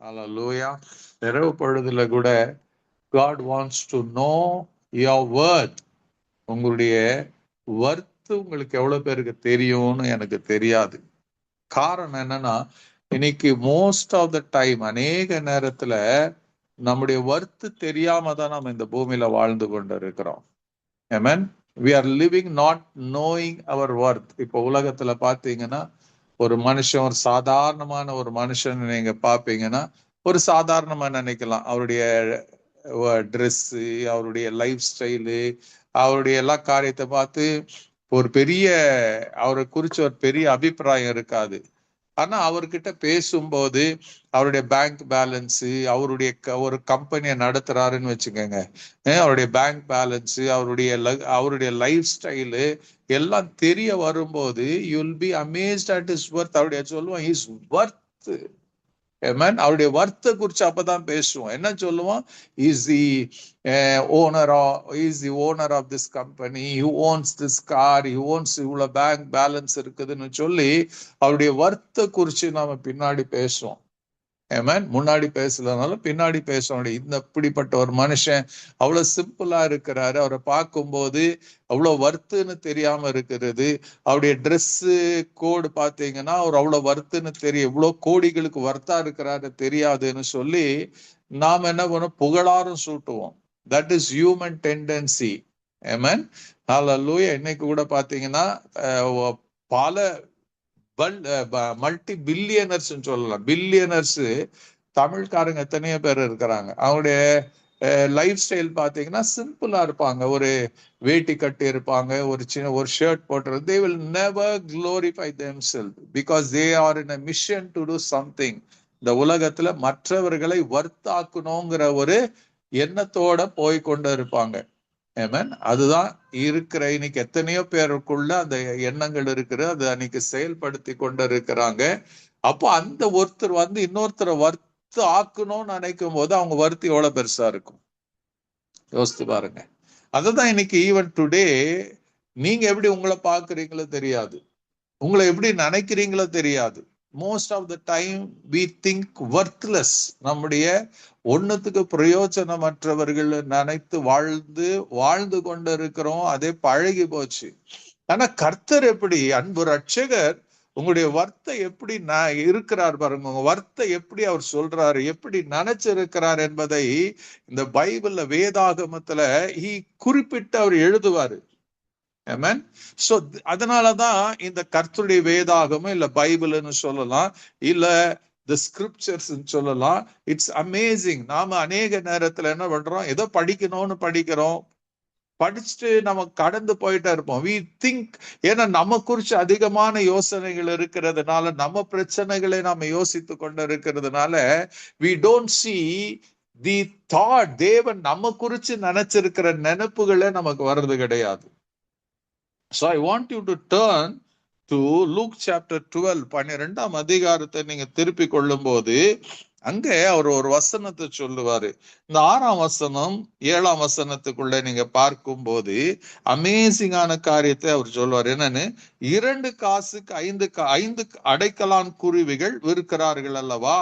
ஹல்லேலூயா. இரவு பொழுதுல கூட God wants to know your worth. உங்களுடைய வர்த்து உங்களுக்கு எவ்வளவு பேருக்கு தெரியும்னு எனக்கு தெரியாது. காரணம் என்னன்னா, இன்னைக்கு மோஸ்ட் ஆஃப் த டைம் அநேக நேரத்துல நம்முடைய வர்த்து தெரியாம தான் நம்ம இந்த பூமியில வாழ்ந்து கொண்டு இருக்கிறோம். ஆமென். we are living not knowing our worth. இப்போ உலகத்துல பாத்தீங்கன்னா ஒரு மனுஷன், ஒரு சாதாரணமான ஒரு மனுஷன் நீங்க பாப்பீங்கன்னா ஒரு சாதாரணமா நினைக்கலாம். அவருடைய ட்ரெஸ், அவருடைய லைஃப் ஸ்டைலு, அவருடைய எல்லா காரியத்தை பார்த்து ஒரு பெரிய அவரை குறிச்ச ஒரு பெரிய அபிப்பிராயம் இருக்காது. ஆனா அவர்கிட்ட பேசும்போது அவருடைய பேங்க் பேலன்ஸ், அவருடைய ஒரு கம்பெனியை நடத்துறாருன்னு வச்சுக்கோங்க, அவருடைய பேங்க் பேலன்ஸ், அவருடைய லைஃப் ஸ்டைலு எல்லாம் தெரிய வரும்போது you will be amazed at his worth. அவருடைய சொல்லுவான் ஹிஸ் வர்த். அவருடைய வர்த்தை குறிச்சு அப்பதான் பேசுவோம். என்ன சொல்லுவோம்? Is the owner of this company, he owns this car, he owns இவ்வளவு பேங்க் பேலன்ஸ் இருக்குதுன்னு சொல்லி அவருடைய வர்த்தை குறிச்சு நாம பின்னாடி பேசுவோம். முன்னாடி பேசலனாலும் பின்னாடி பேசுவோம். இந்த இப்படிப்பட்ட ஒரு மனுஷன் அவ்வளவு சிம்பிளா இருக்கிறாரு, அவரை பார்க்கும்போது அவ்வளவு வர்த்துன்னு தெரியாம இருக்கிறது. அவருடைய ட்ரெஸ் கோடு பார்த்தீங்கன்னா அவர் அவ்வளவு வர்த்துன்னு தெரியும், இவ்வளவு கோடிகளுக்கு வர்த்தா இருக்கிறாரு தெரியாதுன்னு சொல்லி நாம் என்ன பண்ணோம்? புகழாரும் சூட்டுவோம். That is human tendency. Amen. Hallelujah. இன்னைக்கு கூட பாத்தீங்கன்னா பல மல்டி பில்லியனர்ஸ் சொல்லலாம். பில்லியனர்ஸ் தமிழ்காரங்க எத்தனையோ பேர் இருக்கிறாங்க. அவங்களுடைய லைஃப் ஸ்டைல் பாத்தீங்கன்னா சிம்பிளா இருப்பாங்க. ஒரு வேட்டி கட்டி இருப்பாங்க, ஒரு சின்ன ஒரு ஷர்ட் போட்டுறது. they will never glorify themselves because they are in a mission to do something. இந்த உலகத்துல மற்றவர்களை வர்த்தாக்கணுங்கிற ஒரு எண்ணத்தோட போய் கொண்டு இருப்பாங்க. ஆமென். அதுதான் இருக்கிற இன்னைக்கு எத்தனையோ பேருக்குள்ள அந்த எண்ணங்கள் இருக்குது. அது அன்னைக்கு செயல்படுத்தி கொண்டு இருக்கிறாங்க. அப்போ அந்த ஒருத்தர் இன்னொருத்தரை வர்த்து ஆக்கணும்னு நினைக்கும் போது அவங்க வர்த்து எவ்வளவு பெருசா இருக்கும் யோசித்து பாருங்க. அதுதான் இன்னைக்கு ஈவன் டுடே நீங்க எப்படி உங்களை பாக்குறீங்களோ தெரியாது, உங்களை எப்படி நினைக்கிறீங்களோ தெரியாது. Most of the time we think worthless. நம்முடைய ஒண்ணுத்துக்கு பிரயோஜனமற்றவர்கள் நினைத்து வாழ்ந்து கொண்டு இருக்கிறோம். அதே பழகி போச்சு. ஆனா கர்த்தர் எப்படி, அன்பு ரட்சகர் உங்களுடைய வர்த்தை எப்படி இருக்கிறார் பாருங்க. உங்க வர்த்தை எப்படி அவர் சொல்றாரு, எப்படி நினைச்சிருக்கிறார் என்பதை இந்த பைபிள்ல வேதாகமத்துல குறிப்பிட்டு அவர் எழுதுவாரு. ஆமென். சோ அதனாலதான் இந்த கர்த்தருடைய வேதாகமம் இல்ல பைபிள்னு சொல்லலாம், இல்ல தி ஸ்கிரிப்சர்ஸ் சொல்லலாம். It's amazing. நாம அநேக நேரத்துல என்ன பண்றோம்? ஏதோ படிக்கணும்னு படிக்கிறோம், படிச்சுட்டு நம்ம கடந்து போயிட்டே இருப்போம். we think, ஏன்னா நம்ம குறிச்சு அதிகமான யோசனைகள் இருக்கிறதுனால, நம்ம பிரச்சனைகளை நாம யோசித்து கொண்டு இருக்கிறதுனால we don't see the thought. தேவன் நம்ம குறிச்சு நினைச்சிருக்கிற நினைப்புகளே நமக்கு வர்றது கிடையாது. So I want you to turn to Luke chapter 12. 12ஆம் அதிகாரத்தை நீங்க திருப்பி கொள்ளும் போது அங்கே அவர் ஒரு வசனத்தை சொல்லுவாரு. இந்த 6ஆம் வசனம் 7ஆம் வசனத்துக்குள்ள நீங்க பார்க்கும் போது அமேசிங்கான காரியத்தை அவர் சொல்லுவார். என்னன்னு? 2 காசுக்கு 5 அடைக்கலான் குருவிகள் விற்கிறார்கள் அல்லவா,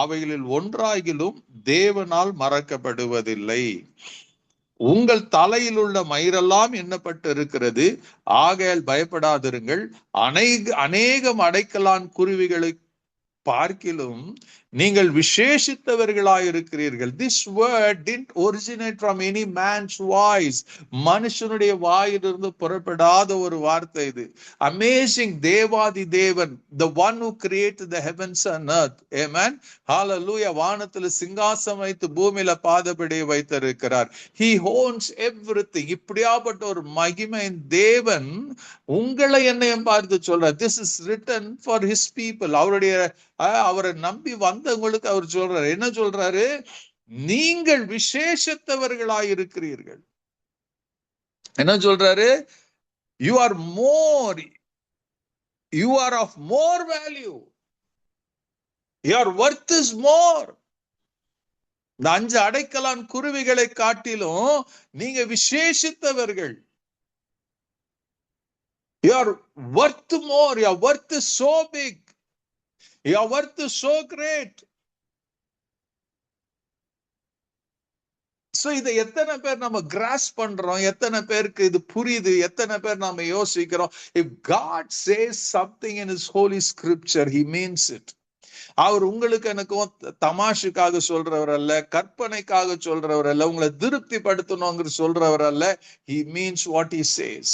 அவைகளில் ஒன்றாகிலும் தேவனால் மறக்கப்படுவதில்லை. உங்கள் தலையில் உள்ள மயிரெல்லாம் எண்ணப்பட்டு இருக்கிறது, ஆகையால் பயப்படாதிருங்கள். அநேகம் அடைக்கலான் குருவிகளை பார்க்கிலும் நீங்கள் விசேஷித்தவர்களாயிருக்கிறீர்கள். This word didn't originate from any man's voice. மனுஷனுடைய வாயிலிருந்து புறப்படாத ஒரு வார்த்தை இது. அமேசிங். தேவாதி தேவன், the one who created the heavens and earth. Amen. Hallelujah. வானத்துல சிங்காசனம் வைத்து பூமியில பாதபடி வைத்திருக்கிறார். He owns everything. இப்படியாப்பட்ட ஒரு மகிமையின் தேவன் உங்களை என்னையும் பார்த்து சொல்றார். This is written for his people. அவரை நம்பி வந்தவங்களுக்கு அவர் சொல்றாரு. என்ன சொல்றாரு? நீங்கள் விசேஷத்தவர்களாயிருக்கிறீர்கள். என்ன சொல்றாரு? you are of more value. your worth is more. இந்த 5 அடைக்கலான் குருவிகளை காட்டிலும் நீங்க விசேஷித்தவர்கள். your worth more. your worth is so big. Your worth is so great. So இதை எத்தனை பேர் நம்ம கிராஸ் பண்றோம், எத்தனை பேருக்கு இது புரியுது, எத்தனை பேர் நம்ம யோசிக்கிறோம்? If God says something in his holy scripture, he means it. அவர் உங்களுக்கு எனக்கும் தமாஷுக்காக சொல்றவர் அல்ல, கற்பனைக்காக சொல்றவர் அல்ல, உங்களை திருப்தி படுத்தணுங்கிற சொல்றவர் அல்ல. He means what he says.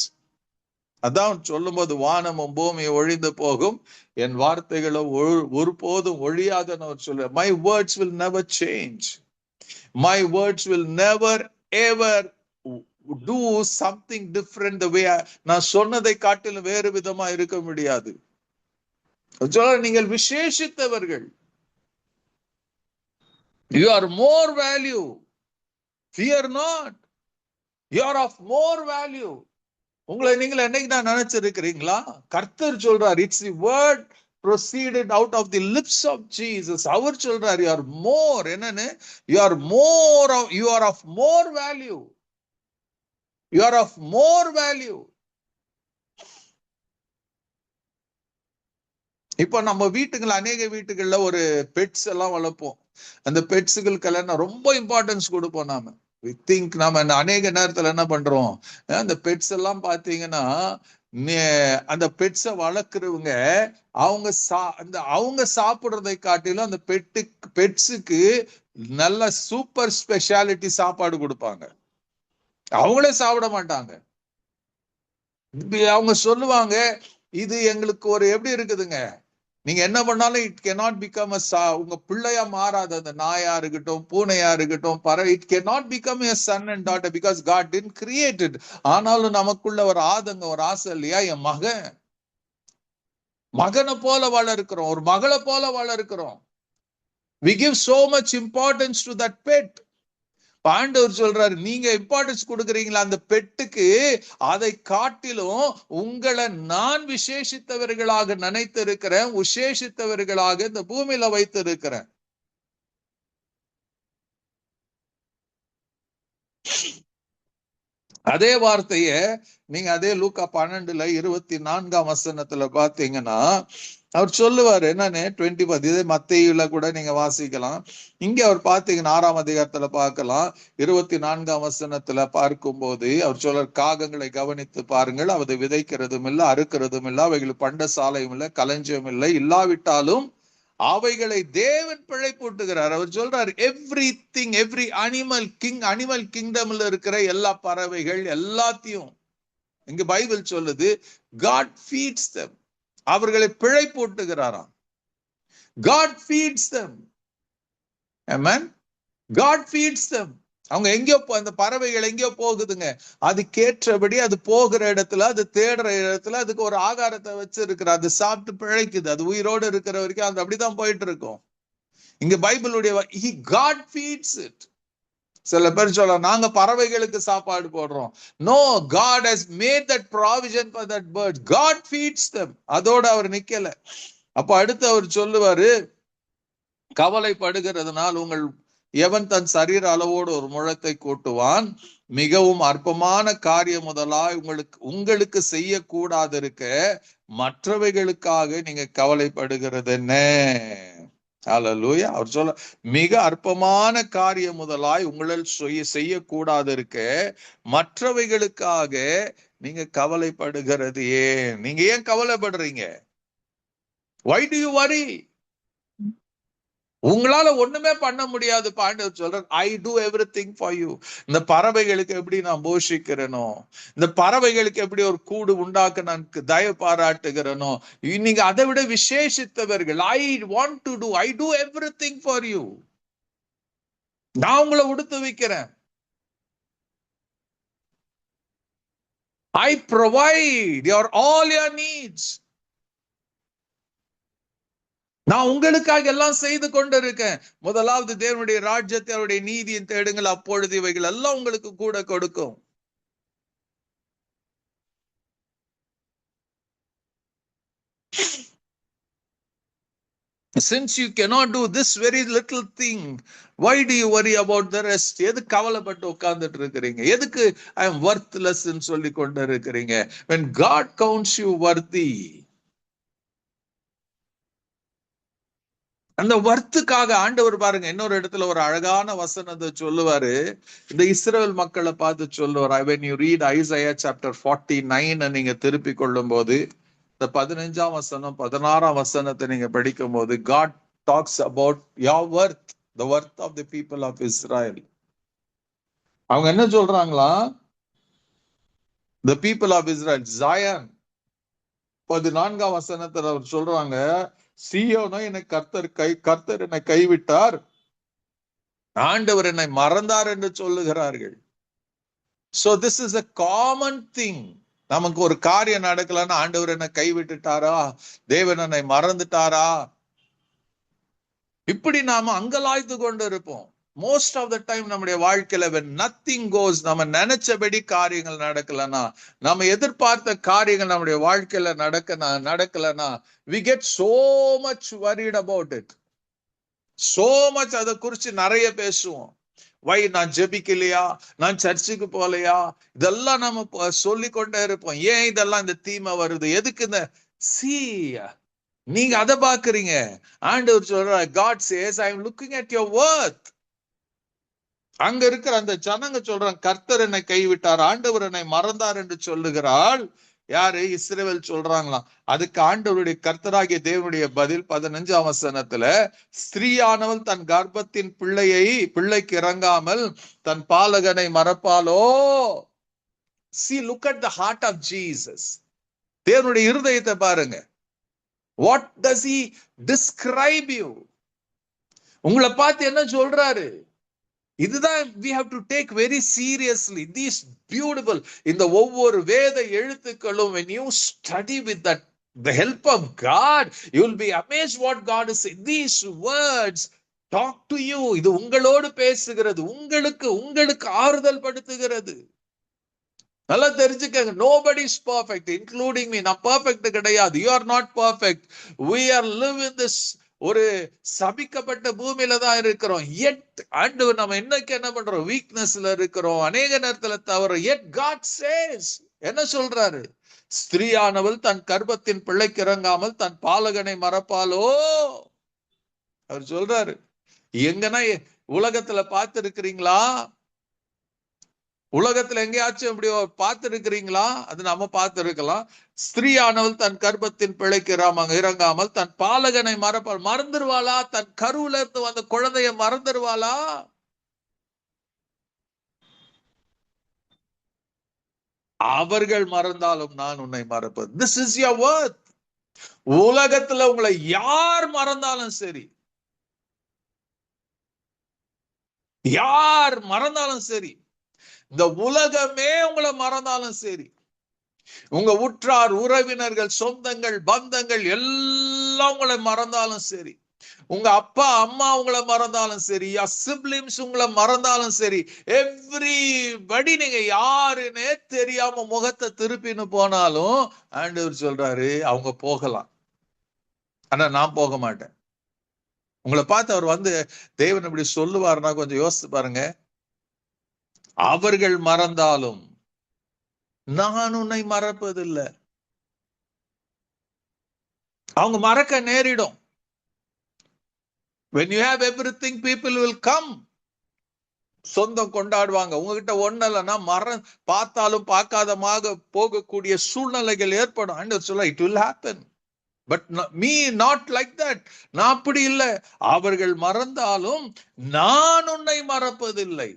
அதான் சொல்லும் போது வானமும் பூமி ஒழிந்து போகும், என் வார்த்தைகளோ ஒருபோதும் ஒழியாதன்னு அவர் சொல்ற. My words will never change. My words will never ever do something different the way நான் சொன்னதை காட்டிலும் வேறு விதமா இருக்க முடியாது. நீங்கள் விசேஷித்தவர்கள். You are more value. Fear not. You are of more value. உங்களை நீங்கள் என்னைக்கு நான் நினைச்சிருக்கிறீங்களா? கர்த்தர் சொல்றார், it's the word proceeded out of the lips of Jesus. அவர் சொல்றார், you are more. என்னன்னு? You are of more value. You are of more value. இப்போ நம்ம வீட்டுகள், அநேக வீட்டுகள்ல ஒரு பெட்ஸ் எல்லாம் வளர்ப்போம். அந்த பெட்ஸுகளுக்கெல்லாம் ரொம்ப இம்பார்ட்டன்ஸ் கொடுப்போம். நாம அநேக நேரத்துல என்ன பண்றோம், அந்த பெட்ஸ் எல்லாம் பாத்தீங்கன்னா, அந்த பெட்ஸை வளர்க்குறவங்க அவங்க சாப்பிடுறதை காட்டிலும் அந்த பெட்ஸுக்கு நல்ல சூப்பர் ஸ்பெஷாலிட்டி சாப்பாடு கொடுப்பாங்க. அவங்களே சாப்பிட மாட்டாங்க. அவங்க சொல்லுவாங்க, இது எங்களுக்கு ஒரு எப்படி இருக்குதுங்க, நீங்க என்ன பண்ணாலும் இட் cannot become உங்க பிள்ளையா மாறாது. அந்த நாயா இருக்கட்டும், பூனையா இருக்கட்டும், it cannot become a son and daughter because God didn't create it. ஆனாலும் நமக்குள்ள ஒரு ஆதங்கம், ஒரு ஆசை இல்லையா? என் மகனை போல வளர்க்கிறோம், ஒரு மகளை போல வளர்க்கிறோம். We give so much importance to that pet. ஆண்டவர் சொல்றாரு, நீங்க இம்பார்ட்டன்ஸ் கொடுக்குறீங்களா அந்த பெட்டுக்கு, அதை காட்டிலும் உங்களை நான் விசேஷித்தவர்களாக நினைத்திருக்கிறேன், விசேஷித்தவர்களாக இந்த பூமியில வைத்திருக்கிறேன். அதே வார்த்தைய நீங்க அதே லூக்கா 12:24 பாத்தீங்கன்னா அவர் சொல்லுவாரு, என்னன்னு 20 இதே மத்தேயுல கூட நீங்க வாசிக்கலாம். இங்க அவர் பாத்தீங்கன்னா 6ஆம் அதிகாரத்துல பார்க்கலாம், 24 பார்க்கும்போது அவர் சொல்ற, காகங்களை கவனித்து பாருங்கள், அவை விதைக்கிறதும் இல்லை, அறுக்கிறதும் இல்லை, அவைகள் பண்டசாலையும் இல்லை, களஞ்சியம் இல்லை, இல்லாவிட்டாலும் அவைகளை தேவன் பிழைப்பூட்டுகிறார். அவர் சொல்றார், எவ்ரிதிங், எவ்ரி அனிமல் கிங்டம்ல இருக்கிற எல்லா பறவைகள் எல்லாத்தையும் இங்க பைபிள் சொல்லுது, God feeds them. அவர்களை பிழைப்பூட்டுகிறாராம். God feeds them. Amen. God feeds them. அவங்க எங்கேயோ, அந்த பறவைகள் எங்கேயோ போகுதுங்க, அதுக்கேற்றபடி அது போகிற இடத்துல, அது தேடுற இடத்துல அதுக்கு ஒரு ஆகாரத்தை வச்சிருக்கிறார். அது சாப்பிட்டு பிழைக்குது. அது உயிரோடு இருக்கிற வரைக்கும் அது அப்படிதான் போயிட்டு இருக்கும். இங்க பைபிளுடைய God feeds it. சில பேர் சொல்ல, நாங்க பறவைகளுக்கு சாப்பாடு போடுறோம். No, God has made that provision for that bird. God feeds them. அதோட அவர் நிக்கல. அப்ப அடுத்து அவர் சொல்லுவாரு, கவலைப்படுகிறதுனால் எவன் தன் சரீர அளவோடு ஒரு முழத்தை கூட்டுவான், மிகவும் அற்பமான காரியம் முதலாய் உங்களுக்கு செய்யக்கூடாது இருக்க மற்றவைகளுக்காக நீங்க கவலைப்படுகிறது என்ன? ஹல்லேலூயா. அவர் சொல்ல, மிக அற்பமான காரியம் முதலாய் உங்களால் செய்யக்கூடாது இருக்க மற்றவைகளுக்காக நீங்க கவலைப்படுகிறது ஏன்? நீங்க ஏன் கவலைப்படுறீங்க? Why do you worry? உங்களால ஒண்ணுமே பண்ண முடியாது. ஆண்டவர் சொல்றார், I do everything for you. இந்த பறவைகளுக்கு எப்படி நான் போஷிக்கிறேனோ, இந்த பறவைகளுக்கு எப்படி ஒரு கூடு உண்டாக்க நான் தயவு பாராட்டுகிறேனோ, நீங்க அதை விட விசேஷித்தவர்கள். I do everything for you. நான் உங்களை உடுத்து வைக்கிறேன். I provide all your needs. நான் உங்களுக்காக எல்லாம் செய்து கொண்டிருக்கேன். முதலாவது தேவனுடைய ராஜ்யத்தை, அவருடைய நீதியை தேடுங்கள், அப்பொழுது இவைகள் எல்லாம் உங்களுக்கு கூட கொடுக்கும். Since you cannot do this very little thing, why do you worry about the rest? எது கவலைப்பட்டு உட்கார்ந்துட்டு இருக்கிறீங்க? எதுக்கு I am worthless ன்னு சொல்லி கொண்டு இருக்கிறீங்க? When God counts you worthy, அந்த வர்த்துக்காக ஆண்டவர் பாருங்க, இன்னொரு இடத்துல ஒரு அழகான வசனத்தை சொல்லுவாரு. இந்த இஸ்ரவேல் மக்களை பார்த்து சொல்லுவார். when you read Isaiah chapter 49 நீங்க திருப்பி கொள்ளும் போது, இந்த 15ஆம் வசனம் 16ஆம் வசனத்தை நீங்க படிக்கும் போது, God talks about your worth, the worth of the people of Israel. அவங்க என்ன சொல்றாங்களா? the people of Israel, Zion. 14ஆம் வசனத்துல அவர் சொல்றாங்க, சீயோனோ என்னை கர்த்தர் என்னை கைவிட்டார், ஆண்டவர் என்னை மறந்தார் என்று சொல்லுகிறார்கள். So this is a common thing. நமக்கு ஒரு காரியம் நடக்கலன்னா ஆண்டவர் என்னை கைவிட்டுட்டாரா, தேவன் என்னை மறந்துட்டாரா, இப்படி நாம அங்கலாய்த்து கொண்டு இருப்போம். மோஸ்ட் ஆஃப் த டைம் நம்முடைய வாழ்க்கையில when nothing goes, நம்ம நினைச்சபடி காரியங்கள் நடக்கலன்னா, நம்ம எதிர்பார்த்த காரியங்கள் நம்முடைய வாழ்க்கையில நடக்கலன்னா, we get so much worried about it. so much அதை குறிச்சு நிறைய பேசுவோம். வை நான் ஜெபிக்கலையா, நான் சர்ச்சுக்கு போகலையா, இதெல்லாம் நம்ம சொல்லிக்கொண்டே இருப்போம். ஏன் இதெல்லாம் இந்த தீமை வருது, எதுக்கு இந்த நீங்க அதை பாக்குறீங்க. ஆண்டவர் சொல்ற, God says I am looking at your worth. அங்க இருக்கிற அந்த ஜனங்க சொல்றாங்க, கர்த்தர் என்னை கைவிட்டார், ஆண்டவர் என்னை மறந்தார் என்று சொல்லுகிறாள். யாரு? இஸ்ரவேல் சொல்றாங்களாம். அதுக்கு ஆண்டவருடைய கர்த்தராகிய தேவனுடைய பதில் 15ஆம் வசனத்துல, ஸ்திரீயானவள் தன் கர்ப்பத்தின் பிள்ளைக்கு இறங்காமல் தன் பாலகனை மறப்பாலோ. See, look at the heart of Jesus. தேவனுடைய இருதயத்தை பாருங்க. What does he describe you? உங்களை பார்த்து என்ன சொல்றாரு? இதுதான் we have to take very seriously. These beautiful, இந்த ஒவ்வொரு வேத எழுத்துக்களும், when you study with that the help of God, you will be amazed what God is saying. These words talk to you. இது உங்களோடு பேசுகிறது, உங்களுக்கு ஆறுதல் படுத்துகிறது. நல்லா தெரிஞ்சுக்கங்க, nobody is perfect, including me. நான் பர்ஃபெக்ட் கிடையாது. You are not perfect. We are living this ஒரு சபிக்கப்பட்ட பூமியில தான் இருக்கிறோம். எட் ஆண்டவர் நம்ம இன்னைக்கு என்ன பண்றோம்? வீக்னஸ்ல இருக்கிறோம், அநேக நேரத்துல தவறு. எட் God says, என்ன சொல்றாரு? ஸ்திரீயானவள் தன் கர்ப்பத்தின் பிள்ளைக்கு இறங்காமல் தன் பாலகனை மறப்பாலோ. அவர் சொல்றாரு. எங்கன்னா உலகத்துல பார்த்து இருக்கிறீங்களா? உலகத்துல எங்கேயாச்சும் இப்படி பார்த்து இருக்கிறீங்களா? அது நம்ம பார்த்து இருக்கலாம். ஸ்திரீயானவள் தன் கர்ப்பத்தின் பிள்ளைக்கு இறங்காமல் தன் பாலகனை மறந்துருவாளா? தன் கருவுல இருந்து வந்த குழந்தைய மறந்துருவாளா? அவர்கள் மறந்தாலும் நான் உன்னை மறப்பது. This is your worth. உலகத்துல உங்களை யார் மறந்தாலும் சரி, யார் மறந்தாலும் சரி, இந்த உலகமே உங்களை மறந்தாலும் சரி, உங்க உற்றார் உறவினர்கள் சொந்தங்கள் பந்தங்கள் எல்லாம் உங்களை மறந்தாலும் சரி, உங்க அப்பா அம்மா உங்களை மறந்தாலும் சரி, சிப்லிங்ஸ் உங்களை மறந்தாலும் சரி, எவ்ரிபடி நீங்க யாருன்னே தெரியாம முகத்தை திருப்பின்னு போனாலும் ஆண்டவர் சொல்றாரு அவங்க போகலாம், ஆனா நான் போக மாட்டேன். உங்களை பார்த்து அவர் வந்து தேவன் இப்படி சொல்லுவாருன்னா கொஞ்சம் யோசிச்சு பாருங்க. அவர்கள் மறந்தாலும் நான் உன்னை மறப்பதில்லை. அவங்க மறக்க நேரிடும். when you have everything, people will come. சொந்தம் கொண்டாடுவாங்க. உங்ககிட்ட ஒண்ணு இல்லைன்னா பார்த்தாலும் பார்க்காதமாக போகக்கூடிய சூழ்நிலைகள் ஏற்படும். ஆண்டவர் சொல்ல, it will happen, but me not like that. நான் அப்படி இல்லை. அவர்கள் மறந்தாலும் நான் உன்னை மறப்பதில்லை.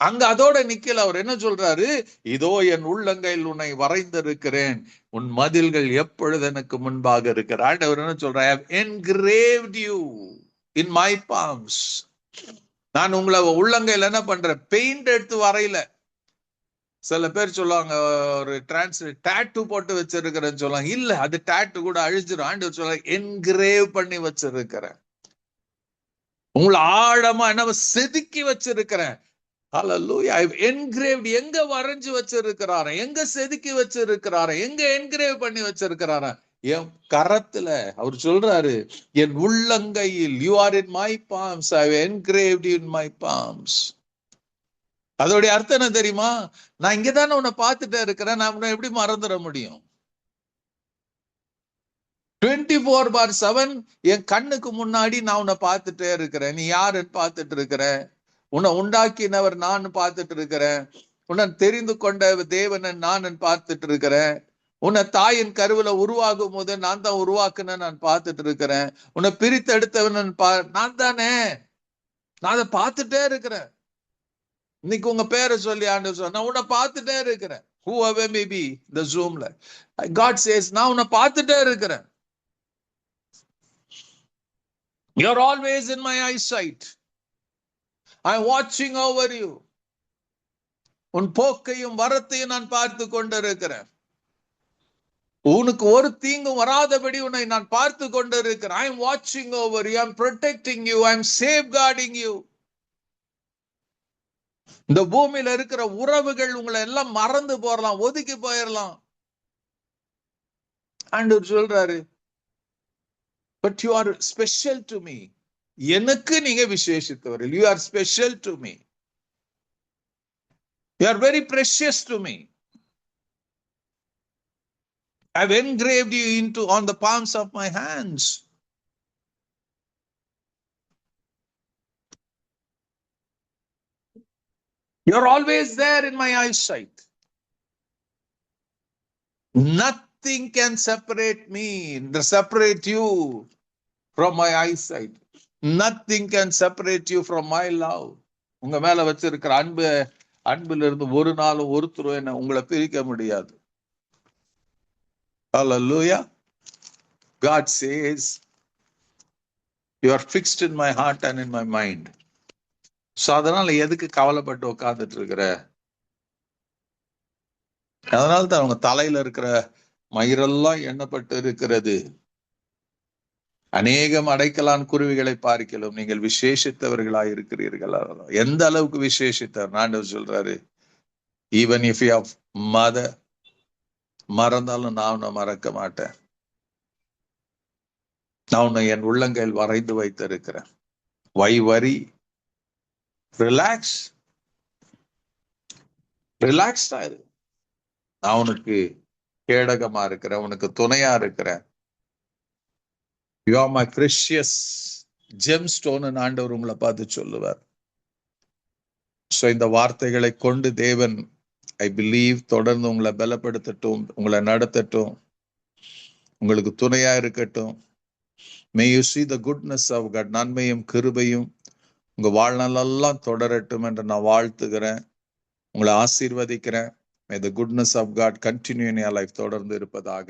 அங்க அதோட நிக்கல. அவர் என்ன சொல்றாரு? இதோ என் உள்ளங்கையில் உன்னை வரைந்திருக்கிறேன், உன் மதில்கள் எப்பொழுது எனக்கு முன்பாக இருக்கிறார். ஆண்டவர் என்ன சொல்றார்? I have engraved you in my palms. நான் உங்களை உள்ளங்கையில் என்ன பண்றேன்? பெயிண்ட் எடுத்து வரையில. சில பேர் சொல்லுவாங்க, ஒரு டாட்டூ போட்டு வச்சிருக்கிறேன்னு சொல்லுவாங்க. இல்ல, அது டாட்டூ கூட அழிஞ்சிடும். ஆண்டவர் சொல்றாரு, என்கிரேவ் பண்ணி வச்சிருக்கிறேன், உங்களை ஆழமா என்ன செதுக்கி வச்சிருக்கிறேன். Hallelujah. I've engraved. எங்க வரைஞ்சு வச்சிருக்கிறார, எங்க செதுக்கி வச்சிருக்கிறார, எங்க என்கிரேவ் பண்ணி வச்சிருக்கிறார? என் கரத்துல. அவர் சொல்றாரு, என் உள்ளங்கையில். You are in my palms. I've engraved you in my palms. அதோடைய அர்த்தம் என்ன தெரியுமா? நான் இங்கதானே உன்னை பார்த்துட்டே இருக்கிறேன், நான் உன்னை எப்படி மறந்துட முடியும்? 24/7 என் கண்ணுக்கு முன்னாடி நான் உன்னை பார்த்துட்டே இருக்கிறேன். நீ யாருன்னு பார்த்துட்டு இருக்கிறேன். உன்னை உண்டாக்கினவர் நான் பார்த்துட்டு இருக்கிறேன். உன்னை தெரிந்து கொண்ட தேவனை நான் பார்த்துட்டு இருக்கிறேன். உன்னை தாயின் கருவில உருவாகும் போது நான் தான் உருவாக்குன நான் பார்த்துட்டு இருக்கிறேன். உன்னை பிரித்து எடுத்தவன் நான் தானே. நான் அதை பார்த்துட்டே இருக்கிறேன். இன்னைக்கு உங்க பேரை சொல்லி ஆண்டவர் சொன்ன, நான் உன்னை பார்த்துட்டே இருக்கிறேன். whoever may be the zoomல God says, நான் உன்னை பார்த்துட்டே இருக்கிறேன். You're always in my eyesight. I'm watching over you. உன் போக்கையும் வரத்தையும் நான் பார்த்து கொண்டிருக்கிறேன். உனக்கு ஒரு தீங்கும் வராதபடி உன்னை நான் பார்த்து கொண்டிருக்கிறேன். I'm watching over you. I'm protecting you. I'm safeguarding you. இந்த பூமியில இருக்கிற உறவுகள் உங்களை எல்லாம் மறந்து போறலாம், ஒதுக்கி போயிடலாம். ஆண்டவர் சொல்றாரு, but you are special to me. எனக்கு நீங்க விசேஷித்தவர்கள். You are special to me. You are very precious to me. I've engraved you on the palms of my hands. You're always there in my eyesight. Nothing can separate me, separate you from my eyesight. Nothing can separate you from my love. உங்க மேல வச்சிருக்கிற அன்புல இருந்து ஒரு நாளும் ஒருத்தரும் என்ன உங்களை பிரிக்க முடியாது. Hallelujah. God says, you are fixed in my heart and in my mind. So அதனால எதுக்கு கவலைப்பட்டு உட்கார்ந்துட்டு இருக்கிற? அதனால தான் அவங்க தலையில இருக்கிற மயிரெல்லாம் எண்ணப்பட்டு இருக்கிறது. அநேகம் அடைக்கலான் குருவிகளை பார்க்கலாம் நீங்கள் விசேஷித்தவர்களாய் இருக்கிறீர்கள். எந்த அளவுக்கு விசேஷித்தவர் ஆண்டவர் சொல்றாரு, even if you have mother, மறந்தாலும் நான் உன்னை மறக்க மாட்டேன். நான் உன்னை என் உள்ளங்கையில் வரைந்து வைத்திருக்கிறேன். வை வரி, ரிலாக்ஸ், ரிலாக்ஸ்டா இரு. நான் உனக்கு கேடகமா இருக்கிறேன், உனக்கு துணையா இருக்கிறேன். You are my precious gemstone ஆண்டவர் உங்களை பார்த்து சொல்லுவார். சோ இந்த வார்த்தைகளை கொண்டு தேவன் ஐ பிலீவ் தொடர்ந்து உங்களை பலப்படுத்தட்டும், உங்களை நடத்தட்டும், உங்களுக்கு துணையா இருக்கட்டும். மே you see the goodness of God. நன்மையும் கிருபையும் உங்க வாழ்நாளெல்லாம் தொடரட்டும் என்று நான் வாழ்த்துகிறேன், உங்களை ஆசீர்வதிக்கிறேன். May the goodness of God continue in your life தொடர்ந்து இருப்பதாக.